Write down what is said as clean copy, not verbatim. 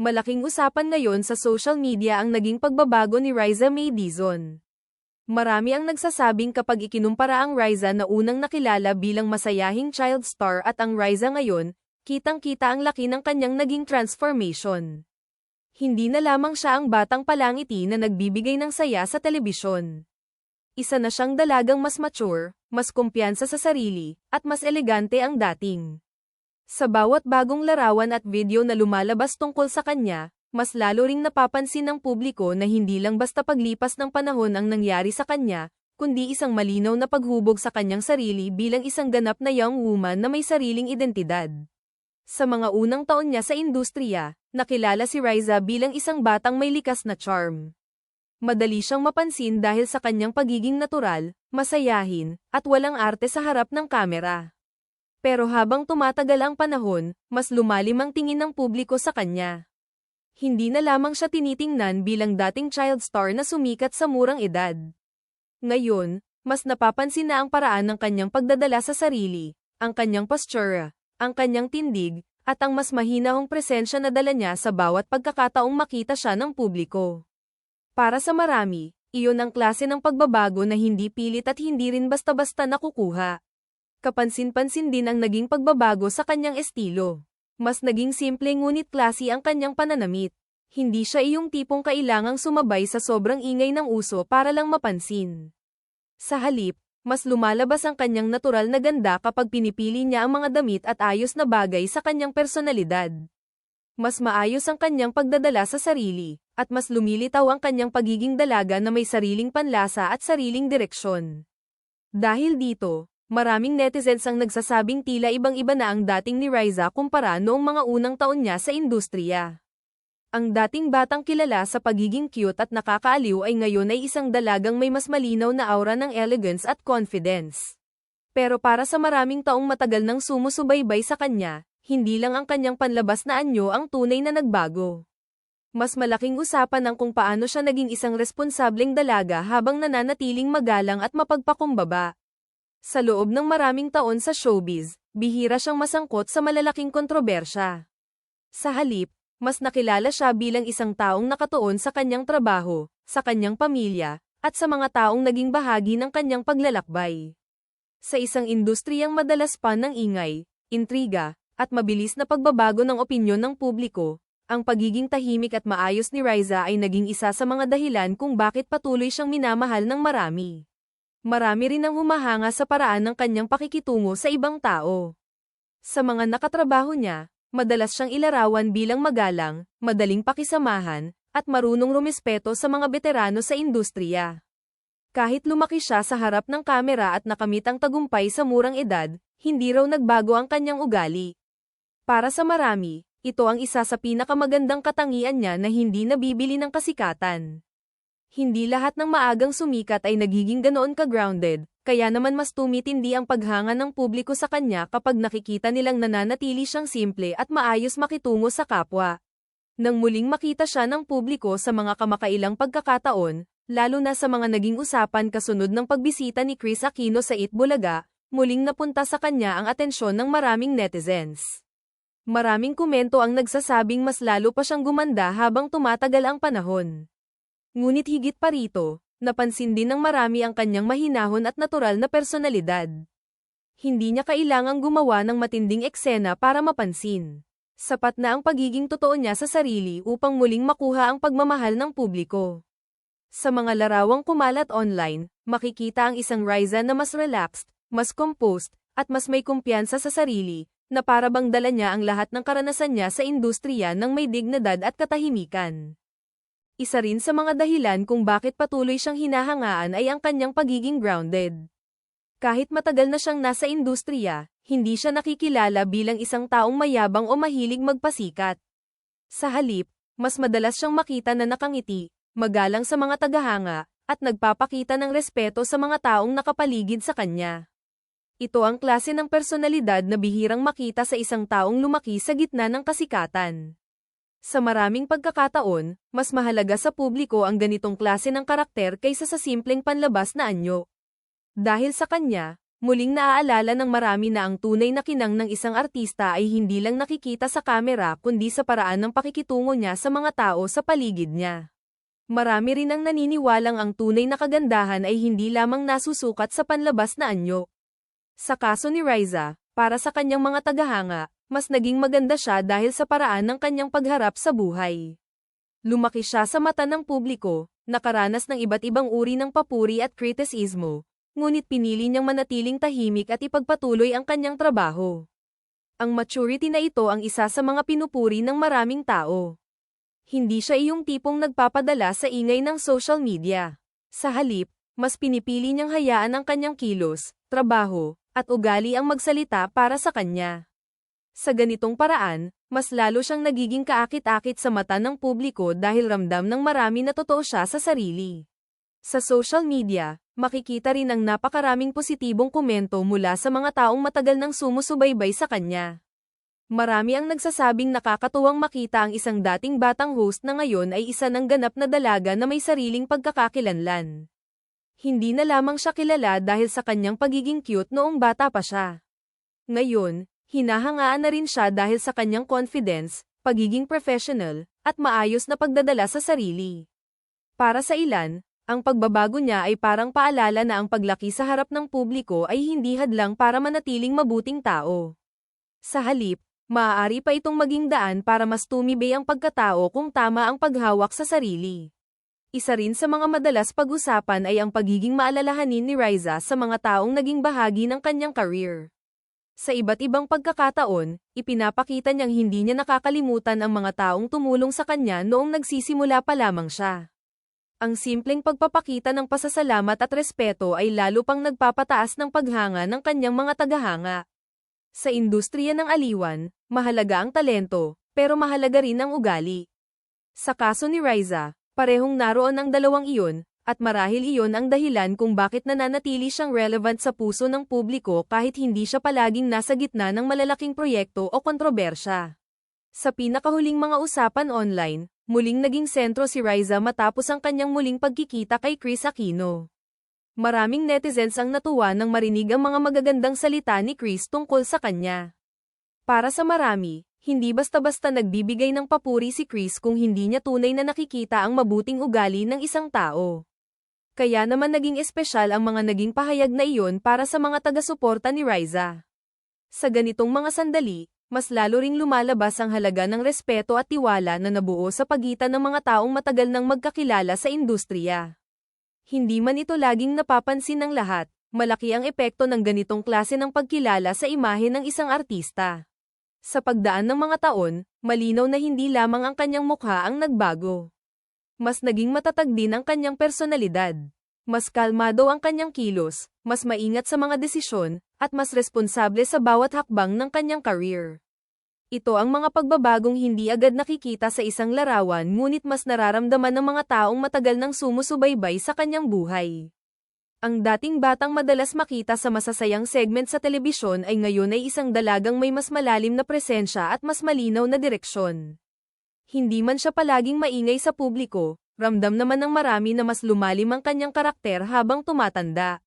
Malaking usapan ngayon sa social media ang naging pagbabago ni Riza May Dizon. Marami ang nagsasabing kapag ikinumpara ang Riza na unang nakilala bilang masayahing child star at ang Riza ngayon, kitang-kita ang laki ng kanyang naging transformation. Hindi na lamang siya ang batang palangiti na nagbibigay ng saya sa telebisyon. Isa na siyang dalagang mas mature, mas kumpiyansa sa sarili, at mas elegante ang dating. Sa bawat bagong larawan at video na lumalabas tungkol sa kanya, mas lalo ring napapansin ng publiko na hindi lang basta paglipas ng panahon ang nangyari sa kanya, kundi isang malinaw na paghubog sa kanyang sarili bilang isang ganap na young woman na may sariling identidad. Sa mga unang taon niya sa industriya, nakilala si Riza bilang isang batang may likas na charm. Madali siyang mapansin dahil sa kanyang pagiging natural, masayahin, at walang arte sa harap ng kamera. Pero habang tumatagal ang panahon, mas lumalim ang tingin ng publiko sa kanya. Hindi na lamang siya tinitingnan bilang dating child star na sumikat sa murang edad. Ngayon, mas napapansin na ang paraan ng kanyang pagdadala sa sarili, ang kanyang postura, ang kanyang tindig, at ang mas mahinahong presensya na dala niya sa bawat pagkakataong makita siya ng publiko. Para sa marami, iyon ang klase ng pagbabago na hindi pilit at hindi rin basta-basta nakukuha. Kapansin-pansin din ang naging pagbabago sa kanyang estilo. Mas naging simple ngunit klase ang kanyang pananamit. Hindi siya iyong tipong kailangang sumabay sa sobrang ingay ng uso para lang mapansin. Sa halip, mas lumalabas ang kanyang natural na ganda kapag pinipili niya ang mga damit at ayos na bagay sa kanyang personalidad. Mas maayos ang kanyang pagdadala sa sarili, at mas lumilitaw ang kanyang pagiging dalaga na may sariling panlasa at sariling direksyon. Dahil dito, maraming netizens ang nagsasabing tila ibang-iba na ang dating ni Riza kumpara noong mga unang taon niya sa industriya. Ang dating batang kilala sa pagiging cute at nakakaaliw ay ngayon ay isang dalagang may mas malinaw na aura ng elegance at confidence. Pero para sa maraming taong matagal nang sumusubaybay sa kanya, hindi lang ang kanyang panlabas na anyo ang tunay na nagbago. Mas malaking usapan ang kung paano siya naging isang responsableng dalaga habang nananatiling magalang at mapagpakumbaba. Sa loob ng maraming taon sa showbiz, bihira siyang masangkot sa malalaking kontrobersya. Sa halip, mas nakilala siya bilang isang taong nakatuon sa kanyang trabaho, sa kanyang pamilya, at sa mga taong naging bahagi ng kanyang paglalakbay. Sa isang industriyang madalas pa ng ingay, intriga, at mabilis na pagbabago ng opinyon ng publiko, ang pagiging tahimik at maayos ni Riza ay naging isa sa mga dahilan kung bakit patuloy siyang minamahal ng marami. Marami rin ang humahanga sa paraan ng kanyang pakikitungo sa ibang tao. Sa mga nakatrabaho niya, madalas siyang ilarawan bilang magalang, madaling pakisamahan, at marunong rumispeto sa mga veterano sa industriya. Kahit lumaki siya sa harap ng kamera at nakamit ang tagumpay sa murang edad, hindi raw nagbago ang kanyang ugali. Para sa marami, ito ang isa sa pinakamagandang katangian niya na hindi nabibili ng kasikatan. Hindi lahat ng maagang sumikat ay nagiging ganoon ka-grounded, kaya naman mas tumitindi ang paghanga ng publiko sa kanya kapag nakikita nilang nananatili siyang simple at maayos makitungo sa kapwa. Nang muling makita siya ng publiko sa mga kamakailang pagkakataon, lalo na sa mga naging usapan kasunod ng pagbisita ni Kris Aquino sa Itbulaga, muling napunta sa kanya ang atensyon ng maraming netizens. Maraming komento ang nagsasabing mas lalo pa siyang gumanda habang tumatagal ang panahon. Ngunit higit pa rito, napansin din ng marami ang kanyang mahinahon at natural na personalidad. Hindi niya kailangang gumawa ng matinding eksena para mapansin. Sapat na ang pagiging totoo niya sa sarili upang muling makuha ang pagmamahal ng publiko. Sa mga larawang kumalat online, makikita ang isang Riza na mas relaxed, mas composed, at mas may kumpiyansa sa sarili, na para bang dala niya ang lahat ng karanasan niya sa industriya ng may dignidad at katahimikan. Isa rin sa mga dahilan kung bakit patuloy siyang hinahangaan ay ang kanyang pagiging grounded. Kahit matagal na siyang nasa industriya, hindi siya nakikilala bilang isang taong mayabang o mahilig magpasikat. Sa halip, mas madalas siyang makita na nakangiti, magalang sa mga tagahanga, at nagpapakita ng respeto sa mga taong nakapaligid sa kanya. Ito ang klase ng personalidad na bihirang makita sa isang taong lumaki sa gitna ng kasikatan. Sa maraming pagkakataon, mas mahalaga sa publiko ang ganitong klase ng karakter kaysa sa simpleng panlabas na anyo. Dahil sa kanya, Muling naaalala ng marami na ang tunay na kinang ng isang artista ay hindi lang nakikita sa kamera kundi sa paraan ng pakikitungo niya sa mga tao sa paligid niya. Marami rin ang naniniwalang ang tunay na kagandahan ay hindi lamang nasusukat sa panlabas na anyo. Sa kaso ni Riza, para sa kanyang mga tagahanga, mas naging maganda siya dahil sa paraan ng kanyang pagharap sa buhay. Lumaki siya sa mata ng publiko, nakaranas ng iba't ibang uri ng papuri at kritisismo, ngunit pinili niyang manatiling tahimik at ipagpatuloy ang kanyang trabaho. Ang maturity na ito ang isa sa mga pinupuri ng maraming tao. Hindi siya iyong tipong nagpapadala sa ingay ng social media. Sa halip, mas pinipili niyang hayaan ang kanyang kilos, trabaho, at ugali ang magsalita para sa kanya. Sa ganitong paraan, mas lalo siyang nagiging kaakit-akit sa mata ng publiko dahil ramdam ng marami na totoo siya sa sarili. Sa social media, makikita rin ang napakaraming positibong komento mula sa mga taong matagal nang sumusubaybay sa kanya. Marami ang nagsasabing nakakatuwang makita ang isang dating batang host na ngayon ay isa ng ganap na dalaga na may sariling pagkakakilanlan. Hindi na lamang siya kilala dahil sa kanyang pagiging cute noong bata pa siya. Ngayon, hinahangaan na rin siya dahil sa kanyang confidence, pagiging professional, at maayos na pagdadala sa sarili. Para sa ilan, ang pagbabago niya ay parang paalala na ang paglaki sa harap ng publiko ay hindi hadlang para manatiling mabuting tao. Sa halip, maaari pa itong maging daan para mas tumibay ang pagkatao kung tama ang paghawak sa sarili. Isa rin sa mga madalas pag-usapan ay ang pagiging maalalahanin ni Riza sa mga taong naging bahagi ng kanyang career. Sa iba't ibang pagkakataon, ipinapakita niyang hindi niya nakakalimutan ang mga taong tumulong sa kanya noong nagsisimula pa lamang siya. Ang simpleng pagpapakita ng pasasalamat at respeto ay lalo pang nagpapataas ng paghanga ng kanyang mga tagahanga. Sa industriya ng aliwan, mahalaga ang talento, pero mahalaga rin ang ugali. Sa kaso ni Riza, parehong naroon ang dalawang iyon, at marahil iyon ang dahilan kung bakit nananatili siyang relevant sa puso ng publiko kahit hindi siya palaging nasa gitna ng malalaking proyekto o kontrobersya. Sa pinakahuling mga usapan online, muling naging sentro si Riza matapos ang kanyang muling pagkikita kay Kris Aquino. Maraming netizens ang natuwa nang marinig ang mga magagandang salita ni Kris tungkol sa kanya. Para sa marami, hindi basta-basta nagbibigay ng papuri si Kris kung hindi niya tunay na nakikita ang mabuting ugali ng isang tao. Kaya naman naging espesyal ang mga naging pahayag na iyon para sa mga taga-suporta ni Riza. Sa ganitong mga sandali, mas lalo ring lumalabas ang halaga ng respeto at tiwala na nabuo sa pagitan ng mga taong matagal nang magkakilala sa industriya. Hindi man ito laging napapansin ng lahat, malaki ang epekto ng ganitong klase ng pagkilala sa imahe ng isang artista. Sa pagdaan ng mga taon, malinaw na hindi lamang ang kanyang mukha ang nagbago. Mas naging matatag din ang kanyang personalidad. Mas kalmado ang kanyang kilos, mas maingat sa mga desisyon, at mas responsable sa bawat hakbang ng kanyang career. Ito ang mga pagbabagong hindi agad nakikita sa isang larawan ngunit mas nararamdaman ng mga taong matagal nang sumusubaybay sa kanyang buhay. Ang dating batang madalas makita sa masasayang segment sa telebisyon ay ngayon ay isang dalagang may mas malalim na presensya at mas malinaw na direksyon. Hindi man siya palaging maingay sa publiko, ramdam naman ng marami na mas lumalim ang kanyang karakter habang tumatanda.